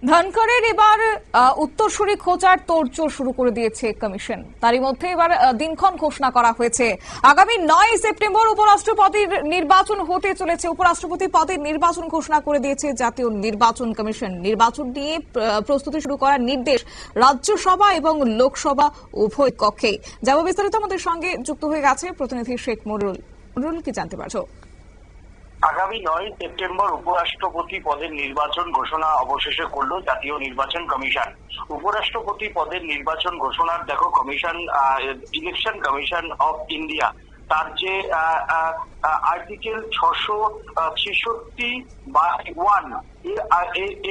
ধনখড়ের এবার উত্তরসূরি খোঁজার তোড়জোড় শুরু করে দিয়েছে কমিশন। তারই মধ্যে এবার দিনক্ষণ ঘোষণা করা হয়েছে। আগামী 9 সেপ্টেম্বর উপরাষ্ট্রপতির নির্বাচন হতে চলেছে। উপরাষ্ট্রপতি পদের নির্বাচন ঘোষণা করে দিয়েছে জাতীয় নির্বাচন কমিশন। নির্বাচন নিয়ে প্রস্তুতি শুরু করার নির্দেশ রাজ্যসভা এবং লোকসভা উভয় কক্ষে। যাবো বিস্তারিত আমাদের সঙ্গে যুক্ত হয়ে গেছে প্রতিনিধি শেখ মরুল। মরুল, কি জানতে পারছো? আগামী 9 সেপ্টেম্বর উপরাষ্ট্রপতি পদের নির্বাচন ঘোষণা অবশেষে করলো জাতীয় নির্বাচন কমিশন। উপরাষ্ট্রপতি পদের নির্বাচন ঘোষণার দেখো commission, election commission of India তার যে আর্টিকেল 666/1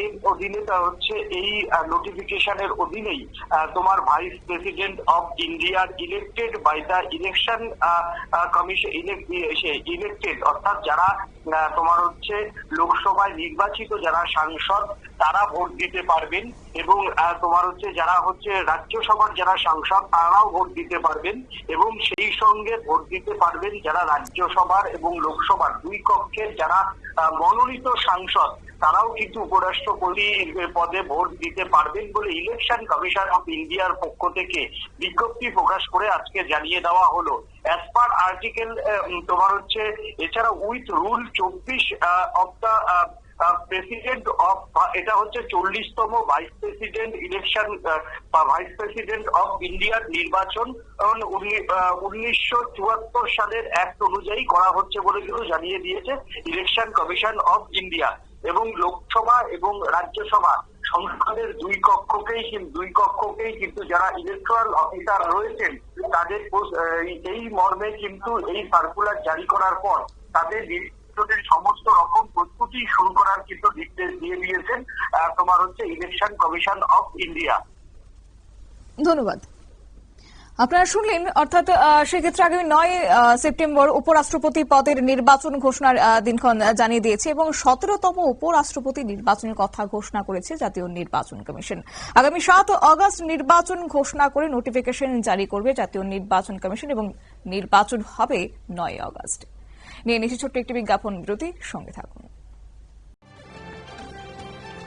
এর অধীনে হচ্ছে এই নোটিফিকেশনের অধীনেই তোমার ভাইস প্রেসিডেন্ট অফ ইন্ডিয়ার elected by the election commission elected, অর্থাৎ যারা তোমার হচ্ছে লোকসভায় নির্বাচিত যারা সাংসদ তারা ভোট দিতে পারবেন, এবং তোমার হচ্ছে যারা হচ্ছে রাজ্যসভার যারা সাংসদ তারাও ভোট দিতে পারবেন, এবং সেই সঙ্গে ভোট দিতে পারবেন যারা রাজ্যসভার এবং লোকসভার দুই কক্ষের যারা মনোনীত সাংসদ তারাও কিন্তু উপরাষ্ট্রপতি পদে ভোট দিতে পারবেন বলে ইলেকশন কমিশন অফ ইন্ডিয়ার পক্ষ থেকে বিজ্ঞপ্তি প্রকাশ করে আজকে জানিয়ে দেওয়া হলো। অ্যাজ পার আর্টিকেল তোমার হচ্ছে এছাড়া with rule 24 of the president of, এটা হচ্ছে 40তম vice president election vice president of ইন্ডিয়ার নির্বাচন 1974 সালের অ্যাক্ট অনুযায়ী করা হচ্ছে বলে কিন্তু জানিয়ে দিয়েছে ইলেকশন কমিশন অফ ইন্ডিয়া। এবং লোকসভা এবং রাজ্যসভা সংসদের দুই কক্ষকেই কিন্তু যারা ইলেকটরাল অফিসার রয়েছেন তাদের এই মর্মে কিন্তু এই সার্কুলার জারি করার পর তাদের সমস্ত রকম প্রস্তুতি শুরু করার কিন্তু নির্দেশ দিয়ে দিয়েছেন তোমার হচ্ছে ইলেকশন কমিশন অফ ইন্ডিয়া। ধন্যবাদ। আপনারা শুনলেন, অর্থাৎ সেক্ষেত্রে আগামী 9 সেপ্টেম্বর উপরাষ্ট্রপতি পদের নির্বাচন ঘোষণার দিনক্ষণ জানিয়ে দিয়েছে এবং 17তম উপরাষ্ট্রপতি নির্বাচনের কথা ঘোষণা করেছে জাতীয় নির্বাচন কমিশন। আগামী 7 আগস্ট নির্বাচন ঘোষণা করে নোটিফিকেশন জারি করবে জাতীয় নির্বাচন কমিশন এবং নির্বাচন হবে 9 আগস্ট। নিয়ে নিচ্ছি ছোট্ট একটি বিজ্ঞাপন বিরতি, সঙ্গে থাকুন।